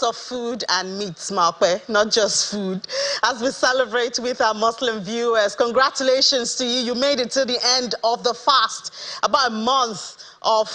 of food and meat, Marpe, not just food. As we celebrate with our Muslim viewers, congratulations to you. You made it to the end of the fast. About a month of,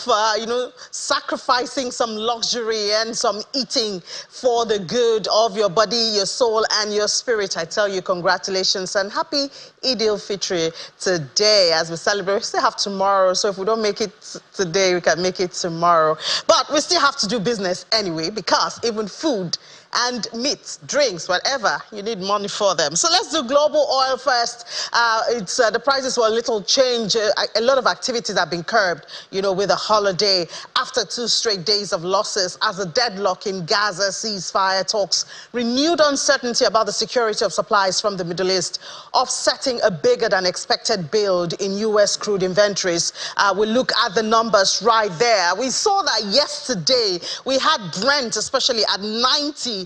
sacrificing some luxury and some eating for the good of your body, your soul, and your spirit. I tell you, congratulations and happy Eid al-Fitr today as we celebrate. We still have tomorrow, so if we don't make it today, we can make it tomorrow. But we still have to do business anyway, because even food and meat, drinks, whatever, you need money for them. So let's do global oil first. The prices were a little change. A lot of activities have been curbed, with a holiday after 2 straight days of losses as a deadlock in Gaza ceasefire talks, renewed uncertainty about the security of supplies from the Middle East, offsetting a bigger than expected build in U.S. crude inventories. We look at the numbers right there. We saw that yesterday. We had Brent, especially at $90.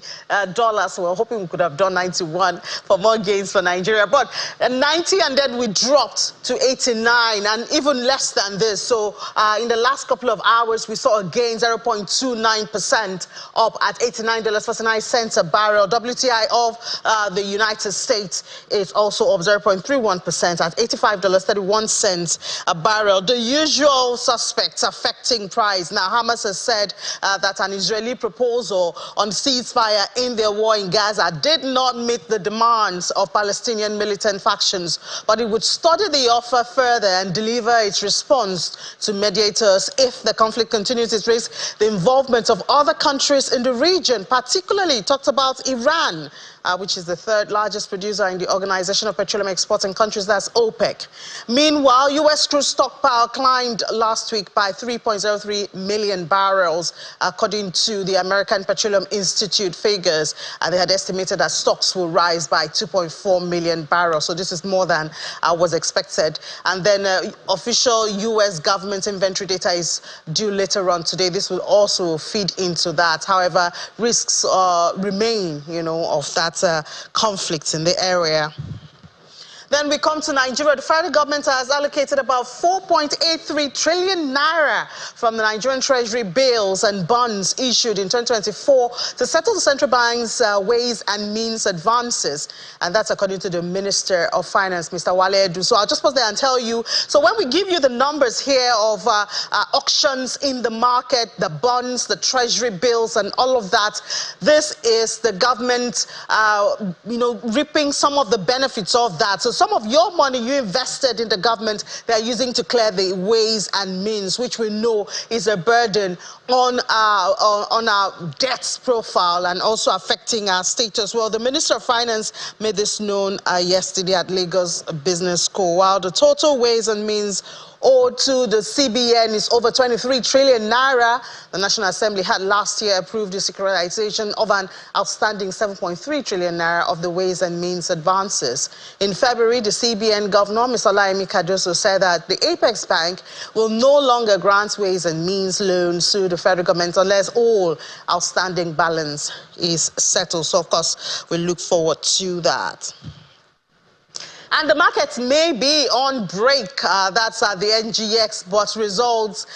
We're hoping we could have done 91 for more gains for Nigeria. But 90, and then we dropped to 89, and even less than this. So in the last couple of hours, we saw a gain 0.29% up at $89.49 a barrel. WTI of the United States is also up 0.31% at $85.31 a barrel. The usual suspects affecting price. Now, Hamas has said that an Israeli proposal on ceasefire in their war in Gaza did not meet the demands of Palestinian militant factions, but it would study the offer further and deliver its response to mediators if the conflict continues. It risks the involvement of other countries in the region, particularly talked about Iran, which is the 3rd largest producer in the Organization of Petroleum Exporting Countries, that's OPEC. Meanwhile, U.S. crude stockpile climbed last week by 3.03 million barrels, according to the American Petroleum Institute figures. They had estimated that stocks will rise by 2.4 million barrels. So this is more than was expected. And then official U.S. government inventory data is due later on today. This will also feed into that. However, risks remain, of that conflicts in the area. Then we come to Nigeria. The federal government has allocated about 4.83 trillion naira from the Nigerian Treasury bills and bonds issued in 2024 to settle the central bank's ways and means advances. And that's according to the Minister of Finance, Mr. Wale Edu. So I'll just pause there and tell you. So when we give you the numbers here of auctions in the market, the bonds, the Treasury bills, and all of that, this is the government, reaping some of the benefits of that. So some of your money you invested in the government, they're using to clear the ways and means, which we know is a burden on our debts profile and also affecting our status. Well, the Minister of Finance made this known yesterday at Lagos Business School. While the total ways and means owed to the CBN is over 23 trillion naira. The National Assembly had last year approved the securitization of an outstanding 7.3 trillion naira of the ways and means advances. In February, the CBN governor, Mr. Olaimi Kadoso, said that the Apex Bank will no longer grant ways and means loans to the federal government unless all outstanding balance is settled. So, of course, we look forward to that. And the markets may be on break. That's at the NGX, but results,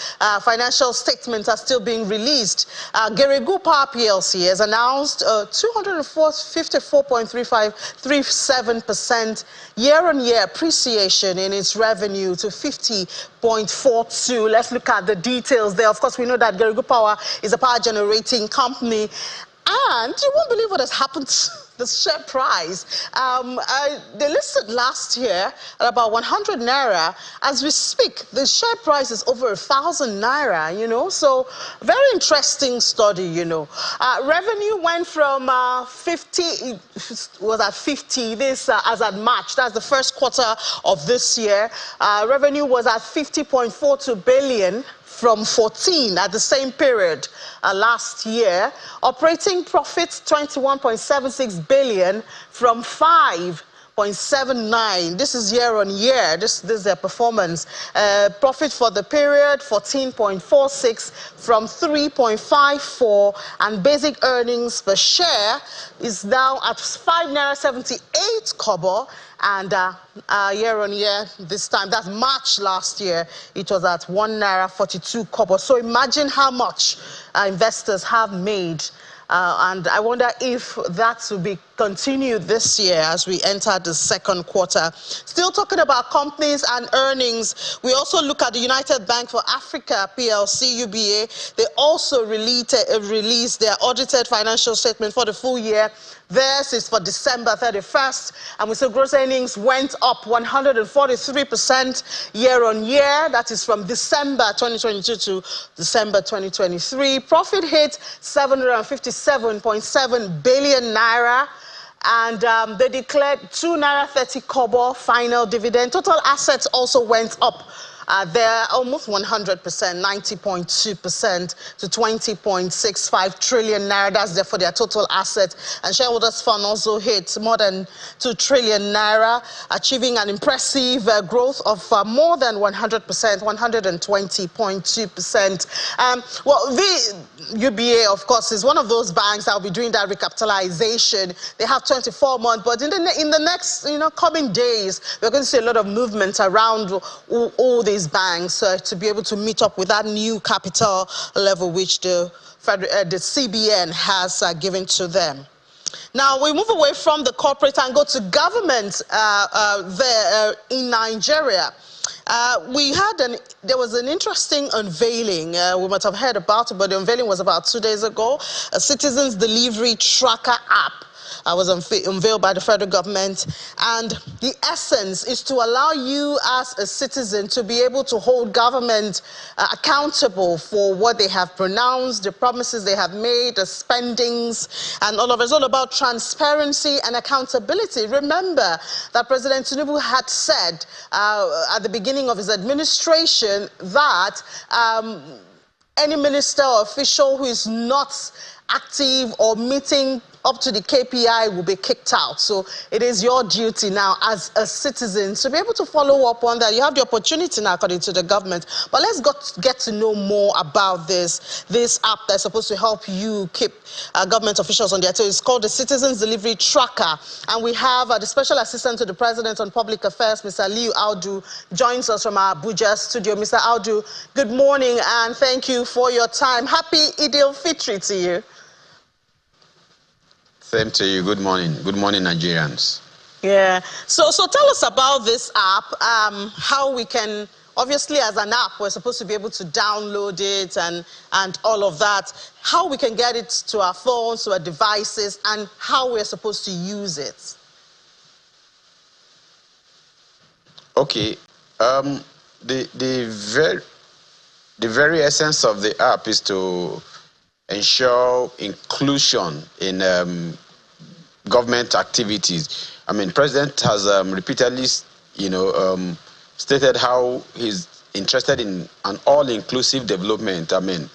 financial statements are still being released. Geregu Power PLC has announced 254.37% year-on-year appreciation in its revenue to 50.42. Let's look at the details there. Of course, we know that Geregu Power is a power generating company. And you won't believe what has happened to the share price. They listed last year at about 100 naira. As we speak, the share price is over 1,000 naira, So very interesting study, Revenue went from 50, was at 50, this as at March. That's the first quarter of this year. Revenue was at 50.42 billion. From 14 at the same period last year. Operating profits 21.76 billion from 5.79. This is year on year. This is their performance. Profit for the period 14.46 from 3.54, and basic earnings per share is now at 5.78 kobo. And year on year, this time, that's March last year, it was at 1.42 kobo. So imagine how much investors have made And I wonder if that will be continued this year as we enter the second quarter. Still talking about companies and earnings, we also look at the United Bank for Africa, PLC, UBA. They also released their audited financial statement for the full year. Theirs is for December 31st, and we see gross earnings went up 143% year on year. That is from December 2022 to December 2023. Profit hit 757.7 billion naira. And they declared 2.30 naira final dividend. Total assets also went up. They're almost 100%, 90.2% to 20.65 trillion naira. That's there for their total assets. And shareholders' fund also hit more than 2 trillion naira, achieving an impressive growth of more than 100%, 120.2%. Well, the UBA, of course, is one of those banks that will be doing that recapitalization. They have 24 months, but in the next coming days, we're going to see a lot of movement around all these banks to be able to meet up with that new capital level which the CBN has given to them. Now, we move away from the corporate and go to government there in Nigeria. There was an interesting unveiling. We might have heard about it, but the unveiling was about 2 days ago. A citizens delivery tracker app was unveiled by the federal government, and the essence is to allow you as a citizen to be able to hold government accountable for what they have pronounced, the promises they have made, the spendings, and all of it. It's all about transparency and accountability. Remember that President Tinubu had said at the beginning of his administration that any minister or official who is not active or meeting up to the KPI will be kicked out. So it is your duty now as a citizen to be able to follow up on that. You have the opportunity now according to the government. But let's get to know more about this app that's supposed to help you keep government officials on their toes. It's called the Citizens Delivery Tracker. And we have the Special Assistant to the President on Public Affairs, Mr. Aliyu Audu, joins us from our Abuja studio. Mr. Audu, good morning and thank you for your time. Happy Eid al-Fitr to you. Same to you. Good morning. Good morning, Nigerians. Yeah. So tell us about this app, how we can, obviously as an app, we're supposed to be able to download it and all of that, how we can get it to our phones, to our devices, and how we're supposed to use it. Okay. The very essence of the app is to ensure inclusion in government activities. I mean, President has repeatedly, stated how he's interested in an all-inclusive development. I mean,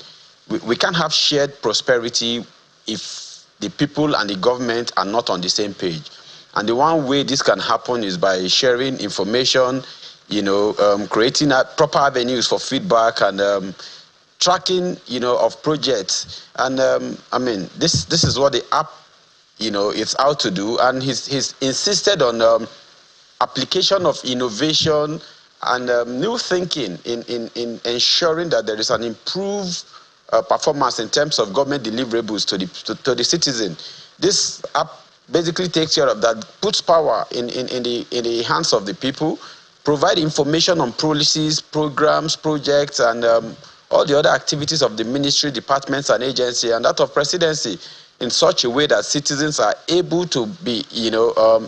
we can't have shared prosperity if the people and the government are not on the same page. And the one way this can happen is by sharing information, creating proper avenues for feedback and tracking, of projects. And I mean, this is what the app, is out to do. And he's insisted on application of innovation and new thinking in ensuring that there is an improved performance in terms of government deliverables to the citizen. This app basically takes care of that, puts power in the hands of the people, provide information on policies, programs, projects, and all the other activities of the ministry, departments, and agency, and that of presidency, in such a way that citizens are able to be,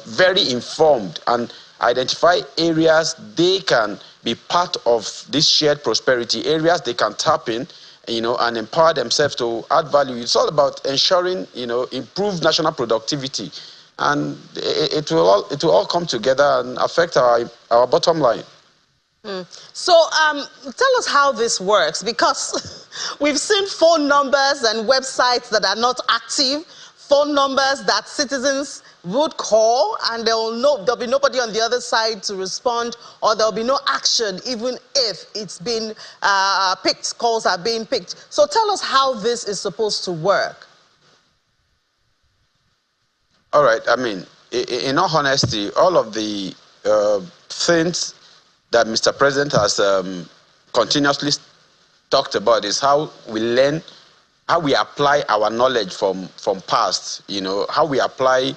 very informed and identify areas they can be part of this shared prosperity, areas they can tap in, and empower themselves to add value. It's all about ensuring, improved national productivity, and it will all come together and affect our bottom line. So tell us how this works, because we've seen phone numbers and websites that are not active, phone numbers that citizens would call, and there'll be nobody on the other side to respond, or there'll be no action even if it's been picked, calls are being picked. So tell us how this is supposed to work. All right. I mean, in all honesty, all of the things that Mr. President has continuously talked about is how we learn how we apply our knowledge from past, how we apply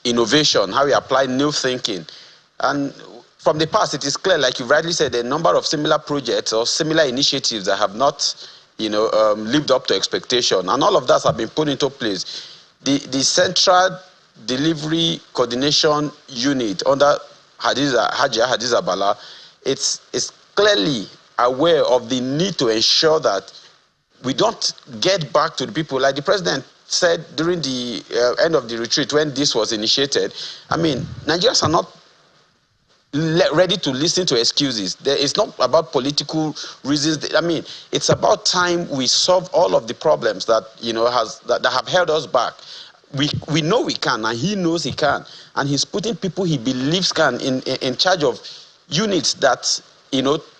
innovation, how we apply new thinking. And from the past, it is clear, like you rightly said, a number of similar projects or similar initiatives that have not, lived up to expectation. And all of that have been put into place. The Central Delivery Coordination Unit under Hajia Hadiza Bala, it's clearly aware of the need to ensure that we don't get back to the people. Like the president said during the end of the retreat when this was initiated, I mean, Nigerians are not ready to listen to excuses. It's not about political reasons. I mean, it's about time we solve all of the problems that, that have held us back. We know we can, and he knows he can. And he's putting people he believes can in charge of units that,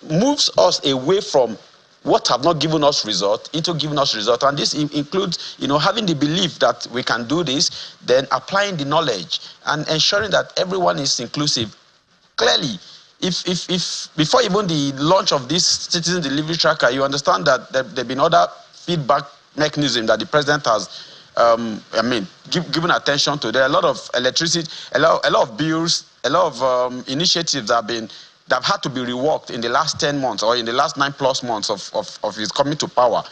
moves us away from what have not given us result into giving us result. And this includes, having the belief that we can do this, then applying the knowledge and ensuring that everyone is inclusive. Clearly, if before even the launch of this citizen delivery tracker, you understand that there have been other feedback mechanisms that the president has, given attention to. There are a lot of electricity, a lot of bills, a lot of initiatives that have had to be reworked in the last 10 months or in the last 9+ months of his coming to power.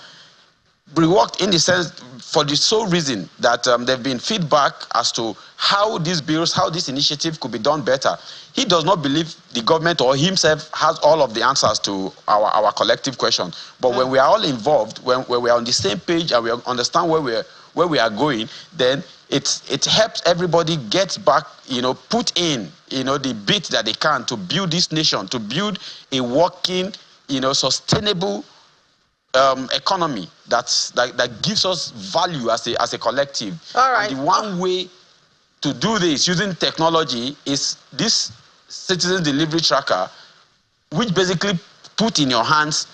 Reworked in the sense for the sole reason that there have been feedback as to how these bills, how this initiative could be done better. He does not believe the government or himself has all of the answers to our collective question. But when we are all involved, when we are on the same page and we understand where we are going, then it helps everybody get back, put in, the bit that they can to build this nation, to build a working, sustainable economy that gives us value as a collective. All right. And the one way to do this using technology is this citizen delivery tracker, which basically put in your hands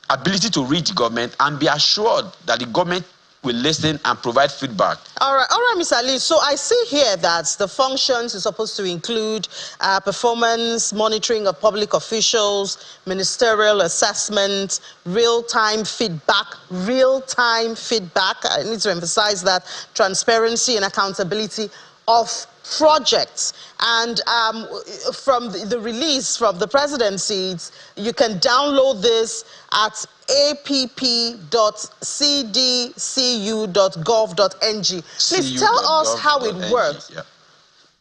ability to reach the government and be assured that the government will listen and provide feedback. All right, Mr. Ali. So I see here that the functions is supposed to include performance monitoring of public officials, ministerial assessment, real-time feedback. I need to emphasize that, transparency and accountability of projects. And from the release from the presidency, you can download this at app.cdcu.gov.ng. Please tell us how it works. Yeah.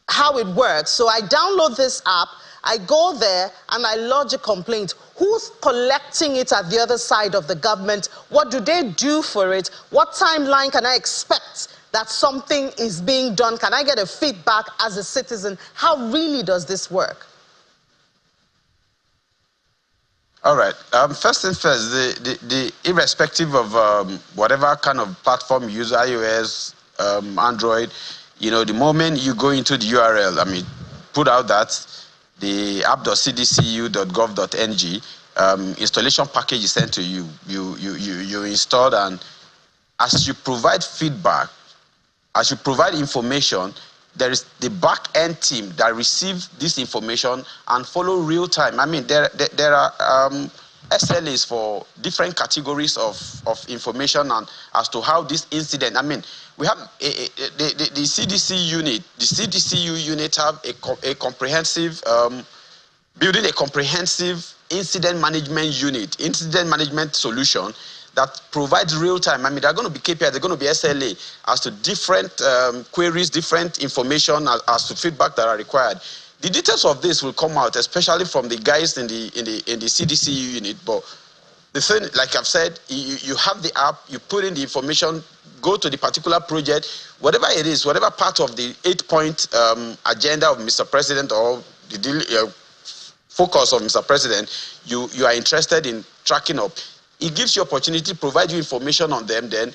How it works. So I download this app, I go there, and I lodge a complaint. Who's collecting it at the other side of the government? What do they do for it? What timeline can I expect that something is being done? Can I get a feedback as a citizen? How really does this work? All right. First things first, the irrespective of whatever kind of platform you use, iOS, Android, the moment you go into the URL, put out that the app.cdcu.gov.ng installation package is sent to you. You install, and as you provide feedback, as you provide information, there is the back-end team that receives this information and follow real time. There are SLAs for different categories of information and as to how this incident. We have the CDC unit. The CDCU unit have a comprehensive building a comprehensive incident management unit, incident management solution that provides real time. There are going to be KPIs, there are going to be SLA as to different queries, different information as to feedback that are required. The details of this will come out, especially from the guys in the CDCU unit. But the thing, like I've said, you have the app, you put in the information, go to the particular project, whatever it is, whatever part of the 8-point agenda of Mr. President or the focus of Mr. President, you are interested in tracking up. It gives you opportunity, provide you information on them, then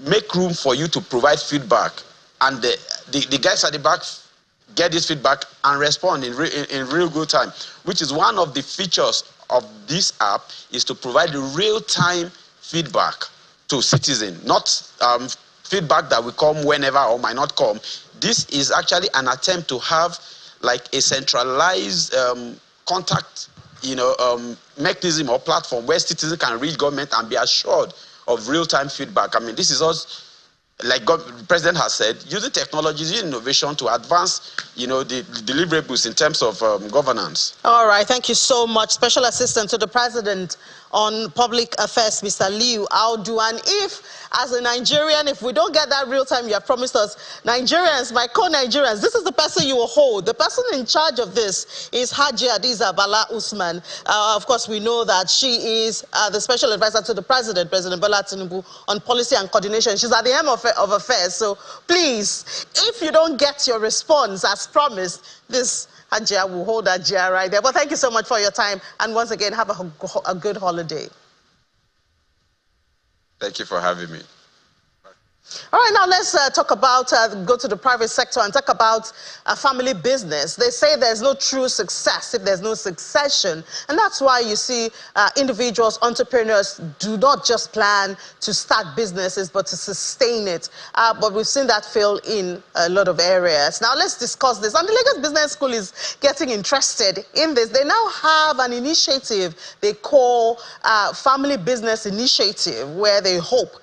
make room for you to provide feedback. And the guys at the back get this feedback and respond in real good time, which is one of the features of this app, is to provide real-time feedback to citizens, not feedback that will come whenever or might not come. This is actually an attempt to have like a centralized contact mechanism or platform where citizens can reach government and be assured of real-time feedback. I mean, this is us, like the president has said, using technologies, using innovation to advance, the deliverables in terms of governance. All right, thank you so much. Special Assistant to the President on Public Affairs, Mr. Liu Audu. And if, as a Nigerian, if we don't get that real time you have promised us, Nigerians, my co-Nigerians, this is the person you will hold. The person in charge of this is Haji Hadiza Bala Usman. Of course, we know that she is the Special Advisor to the President, President Bola Tinubu, on policy and coordination. She's at the helm of affairs. So please, if you don't get your response as promised, this Hajia will hold that GR right there. But thank you so much for your time. And once again, have a good holiday. Thank you for having me. All right, now let's talk about, go to the private sector and talk about family business. They say there's no true success if there's no succession. And that's why you see individuals, entrepreneurs do not just plan to start businesses, but to sustain it. But we've seen that fail in a lot of areas. Now let's discuss this. And the Lagos Business School is getting interested in this. They now have an initiative they call Family Business Initiative, where they hope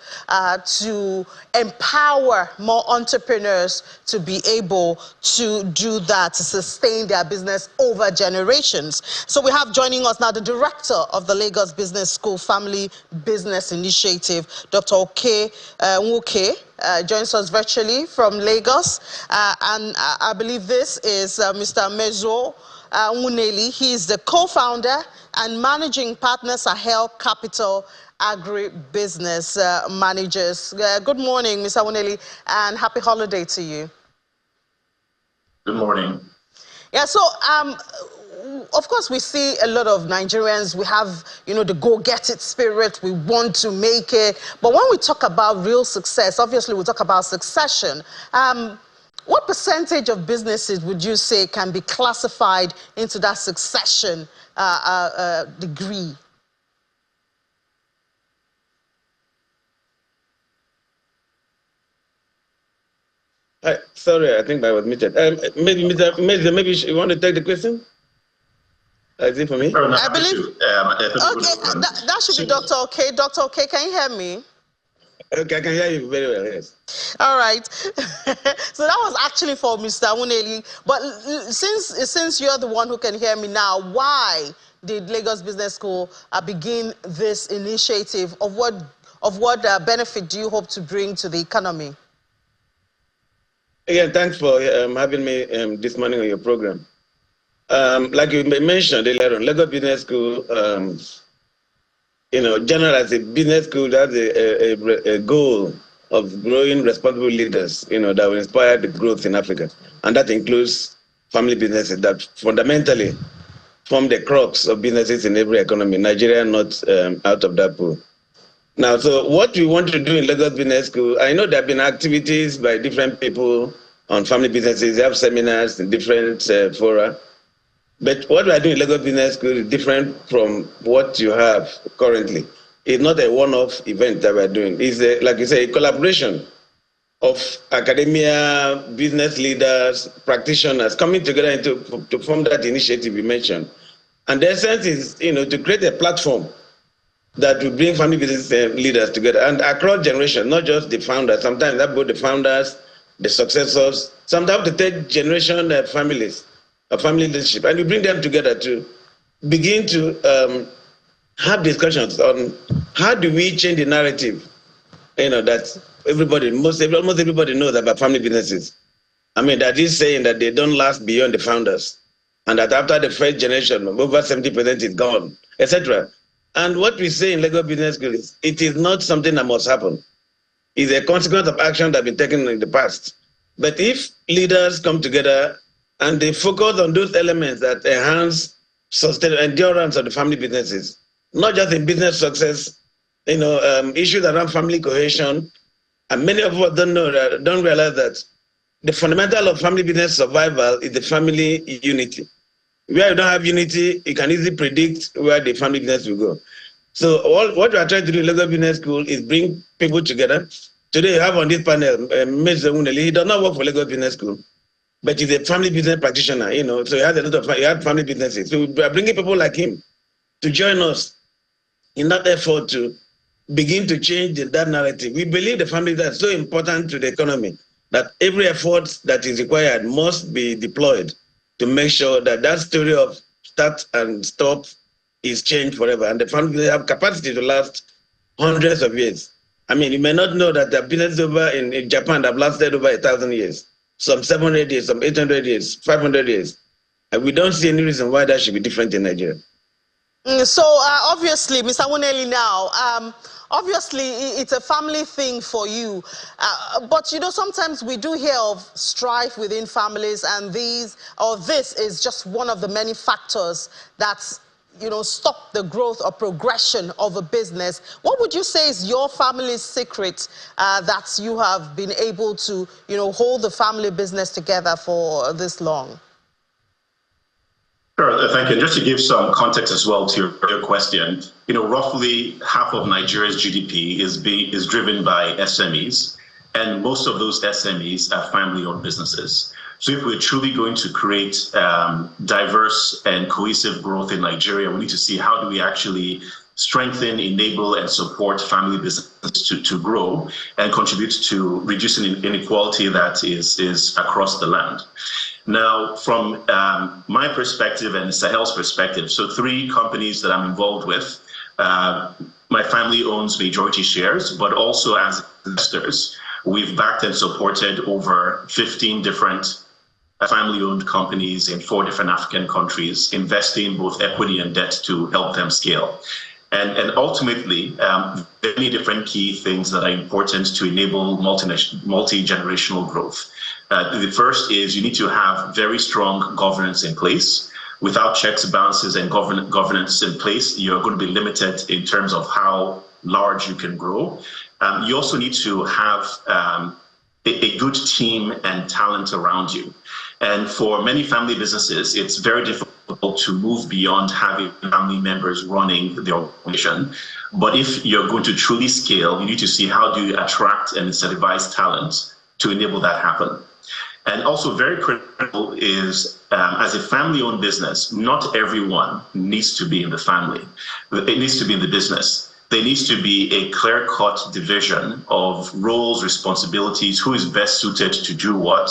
to empower more entrepreneurs to be able to do that, to sustain their business over generations. So we have joining us now the director of the Lagos Business School Family Business Initiative, Dr. Oke Nwoke, joins us virtually from Lagos. And I believe this is Mr. Mezo Nguneli. He is the co-founder and managing partner, Sahel Capital Agribusiness Managers. Good morning, Mr. Nguneli, and happy holiday to you. Good morning. Yeah, so of course we see a lot of Nigerians, we have, the go-get-it spirit, we want to make it. But when we talk about real success, obviously we talk about succession. What percentage of businesses would you say can be classified into that succession degree? Sorry, I think I was muted. Maybe Mr. Meza, maybe you want to take the question? Is it for me? No, I believe. Okay, that should be Dr. Oke. Dr. Oke, can you hear me? Okay, I can hear you very well, yes. All right. So that was actually for Mr. Nguneli. But since you're the one who can hear me now, why did Lagos Business School begin this initiative? Of what benefit do you hope to bring to the economy? Again, thanks for having me this morning on your program. Like you mentioned earlier on, Lagos Business School, generally as a business school, that's a goal of growing responsible leaders, that will inspire the growth in Africa. And that includes family businesses that fundamentally form the crux of businesses in every economy. Nigeria not out of that pool. Now, so what we want to do in Lagos Business School, I know there have been activities by different people on family businesses. They have seminars in different fora. But what we are doing in Lagos Business School is different from what you have currently. It's not a one-off event that we're doing. It's, like you say, a collaboration of academia, business leaders, practitioners coming together to form that initiative you mentioned. And the essence is, to create a platform that will bring family business leaders together and across generations, not just the founders. Sometimes that both the founders, the successors, sometimes the third generation families, family leadership, and we bring them together to begin to have discussions on how do we change the narrative, that almost everybody knows about family businesses. I mean, that is saying that they don't last beyond the founders, and that after the first generation, over 70% is gone, etc. And what we say in Lagos Business School is, it is not something that must happen. It's a consequence of action that has been taken in the past. But if leaders come together and they focus on those elements that enhance sustainable endurance of the family businesses, not just in business success, issues around family cohesion, and many of us don't realize that the fundamental of family business survival is the family unity. Where you don't have unity, you can easily predict where the family business will go. So what we are trying to do in Lagos Business School is bring people together. Today you have on this panel, Mr. Nguneli. He does not work for Lagos Business School, but he's a family business practitioner, so he has a lot of family businesses. So we are bringing people like him to join us in that effort to begin to change that narrative. We believe the families are so important to the economy that every effort that is required must be deployed to make sure that that story of start and stop is changed forever. And the families have capacity to last hundreds of years. I mean, you may not know that the business over in Japan have lasted over 1,000 years, some 700 years, some 800 years, 500 years. And we don't see any reason why that should be different in Nigeria. So obviously, Mr. Wuneli now, obviously it's a family thing for you. But, you know, sometimes we do hear of strife within families, and this is just one of the many factors that, you know, stop the growth or progression of a business. What would you say is your family's secret that you have been able to, you know, hold the family business together for this long? Sure, thank you. Just to give some context as well to your question, you know, roughly half of Nigeria's GDP is driven by SMEs, and most of those SMEs are family-owned businesses. So if we're truly going to create diverse and cohesive growth in Nigeria, we need to see how do we actually strengthen, enable, and support family businesses to grow and contribute to reducing inequality that is across the land. Now, from my perspective and Sahel's perspective, so 3 companies that I'm involved with, my family owns majority shares, but also as investors, we've backed and supported over 15 different family-owned companies in 4 different African countries, investing both equity and debt to help them scale. And ultimately, many different key things that are important to enable multi-generational growth. The first is you need to have very strong governance in place. Without checks, balances, and governance in place, you're going to be limited in terms of how large you can grow. You also need to have a good team and talent around you. And for many family businesses, it's very difficult to move beyond having family members running the organization. But if you're going to truly scale, you need to see how do you attract and incentivize talent to enable that happen. And also very critical is, as a family-owned business, not everyone needs to be in the family. It needs to be in the business. There needs to be a clear-cut division of roles, responsibilities, who is best suited to do what.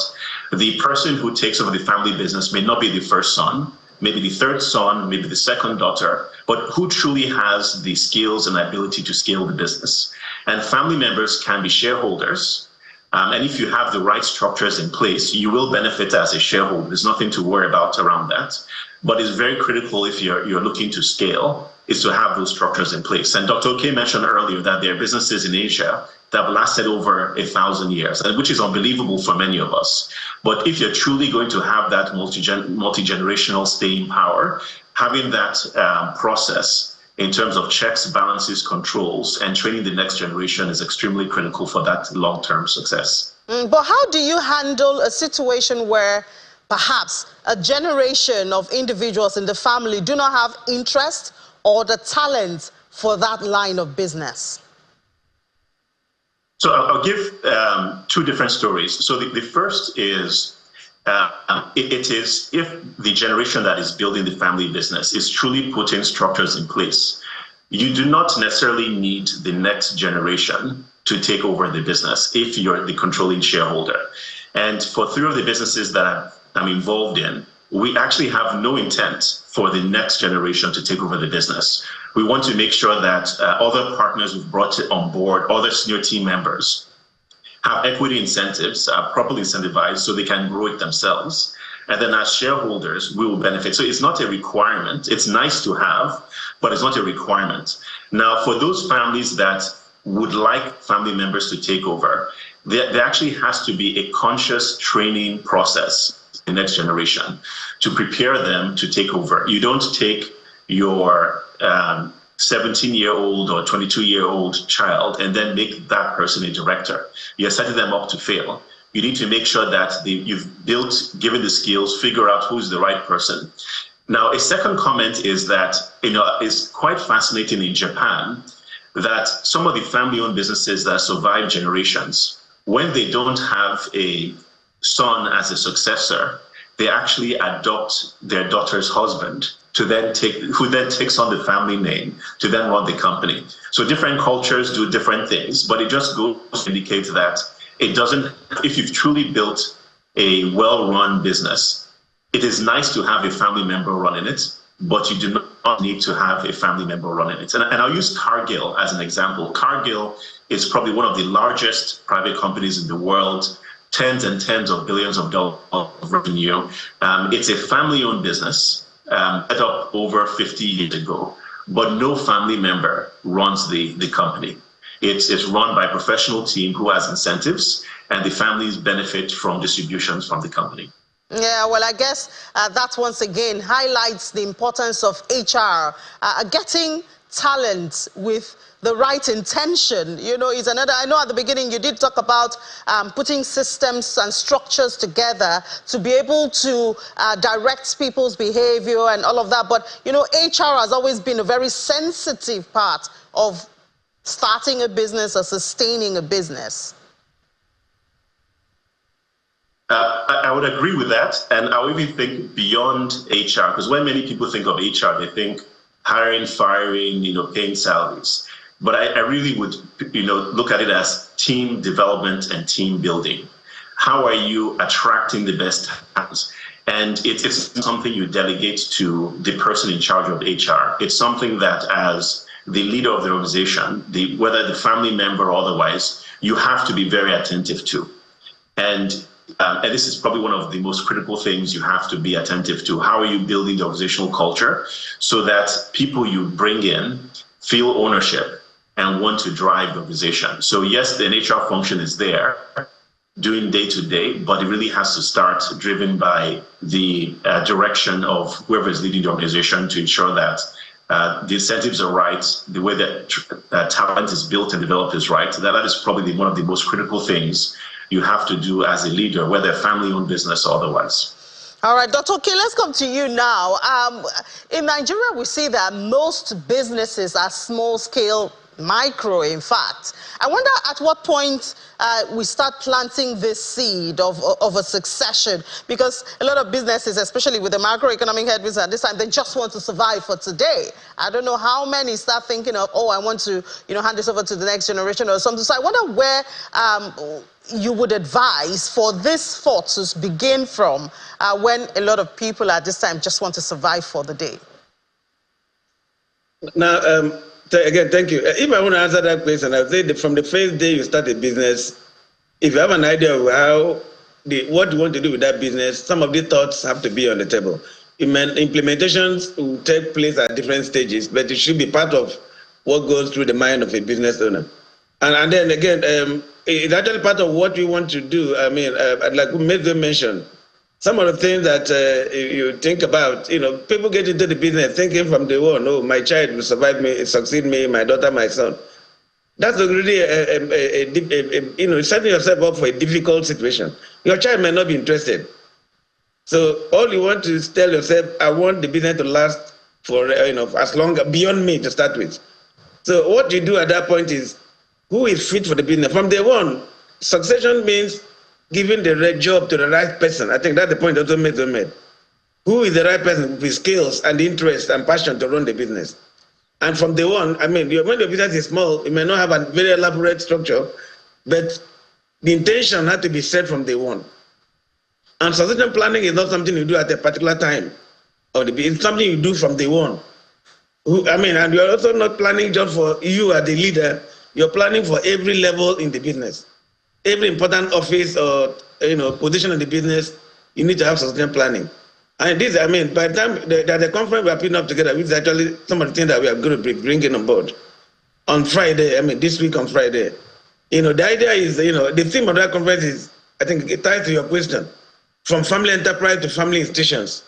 The person who takes over the family business may not be the first son, maybe the third son, maybe the second daughter, but who truly has the skills and ability to scale the business. And family members can be shareholders. And if you have the right structures in place, you will benefit as a shareholder. There's nothing to worry about around that. But it's very critical if you're looking to scale, is to have those structures in place. And Dr. Oke mentioned earlier that there are businesses in Asia that have lasted over 1,000 years, which is unbelievable for many of us. But if you're truly going to have that multi-generational staying power, having that process in terms of checks, balances, controls, and training the next generation is extremely critical for that long-term success. But how do you handle a situation where perhaps a generation of individuals in the family do not have interest or the talent for that line of business? So I'll give 2 different stories. So the first is, it is if the generation that is building the family business is truly putting structures in place, you do not necessarily need the next generation to take over the business if you're the controlling shareholder. And for 3 of the businesses that I'm involved in, we actually have no intent for the next generation to take over the business. We want to make sure that other partners we've brought on board, other senior team members, have equity incentives, are properly incentivized so they can grow it themselves. And then as shareholders, we will benefit. So it's not a requirement. It's nice to have, but it's not a requirement. Now, for those families that would like family members to take over, there actually has to be a conscious training process in the next generation to prepare them to take over. You don't take your 17-year-old or 22-year-old child and then make that person a director. You're setting them up to fail. You need to make sure that you've built, given the skills, figure out who's the right person. Now, a second comment is that, it's quite fascinating in Japan that some of the family-owned businesses that survive generations, when they don't have a son as a successor, they actually adopt their daughter's husband who then takes on the family name to then run the company. So different cultures do different things, but it just goes to indicate that it doesn't, if you've truly built a well-run business, it is nice to have a family member running it, but you do not need to have a family member running it. And I'll use Cargill as an example. Cargill is probably one of the largest private companies in the world, tens and tens of billions of dollars of revenue. It's a family-owned business, set up over 50 years ago, but no family member runs the company. It's run by a professional team who has incentives, and the families benefit from distributions from the company. Yeah, well, I guess that once again highlights the importance of HR, getting talent with the right intention, you know, is another. I know at the beginning you did talk about putting systems and structures together to be able to direct people's behavior and all of that. But, you know, HR has always been a very sensitive part of starting a business or sustaining a business. I would agree with that. And I would even think beyond HR, because when many people think of HR, they think hiring, firing, you know, paying salaries. But I really would, you know, look at it as team development and team building. How are you attracting the best talents? And it's something you delegate to the person in charge of HR. It's something that as the leader of the organization, whether the family member or otherwise, you have to be very attentive to. And this is probably one of the most critical things you have to be attentive to. How are you building the organizational culture so that people you bring in feel ownership and want to drive the organization? So yes, the HR function is there doing day to day, but it really has to start driven by the direction of whoever is leading the organization to ensure that the incentives are right, the way that talent is built and developed is right. That is probably one of the most critical things you have to do as a leader, whether family-owned business or otherwise. All right, Dr. K, let's come to you now. In Nigeria, we see that most businesses are small-scale, micro, in fact. I wonder at what point we start planting this seed of a succession, because a lot of businesses, especially with the macroeconomic headwinds at this time, they just want to survive for today. I don't know how many start thinking of, oh, I want to, you know, hand this over to the next generation or something. So I wonder where you would advise for this thought to begin from when a lot of people at this time just want to survive for the day. Now, again, thank you. If I want to answer that question, I'll say that from the first day you start a business, if you have an idea of what you want to do with that business, some of the thoughts have to be on the table. Implementations will take place at different stages, but it should be part of what goes through the mind of a business owner. And then again, it's actually part of what we want to do. I mean, like Medve mentioned, some of the things that you think about, you know, people get into the business thinking from day one, oh, my child will survive me, succeed me, my daughter, my son. That's already, you know, setting yourself up for a difficult situation. Your child may not be interested. So all you want to is tell yourself, I want the business to last for, you know, as long, beyond me to start with. So what you do at that point is, who is fit for the business? From day one, succession means giving the right job to the right person. I think that's the point also made. Who is the right person with skills and interest and passion to run the business? And from day one, I mean, when the business is small, it may not have a very elaborate structure, but the intention had to be set from day one. And succession planning is not something you do at a particular time. It's something you do from day one. I mean, and you're also not planning just for you as the leader. You're planning for every level in the business. Every important office or, you know, position in the business, you need to have succession planning. And this, I mean, by the time the conference we are putting up together, which is actually some of the things that we are going to be bringing on board on Friday, I mean, this week on Friday. You know, the idea is, you know, the theme of that conference is, I think it ties to your question, from family enterprise to family institutions,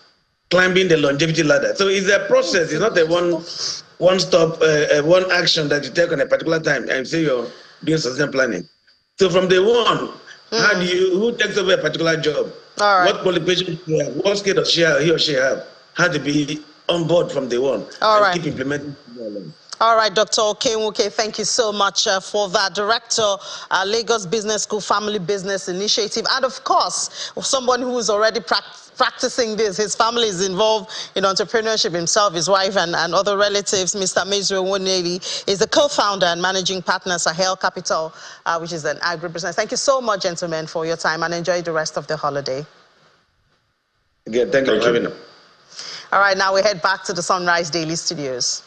climbing the longevity ladder. So it's a process. It's not a one-stop, one action that you take on a particular time and say you're doing succession planning. So from day one, who takes over a particular job? All right. What qualifications do you have? What skill does he or she have? How to be on board from day one. All right. Keep implementing. All right, Dr. Okenwoke, thank you so much for that. Director, Lagos Business School Family Business Initiative. And of course, someone who is already practicing this. His family is involved in entrepreneurship himself, his wife and other relatives. Mr. Mezue Woneli is the co-founder and managing partner, Sahel Capital, which is an agribusiness. Thank you so much, gentlemen, for your time, and enjoy the rest of the holiday. Again, thank you for having us. All right, now we head back to the Sunrise Daily Studios.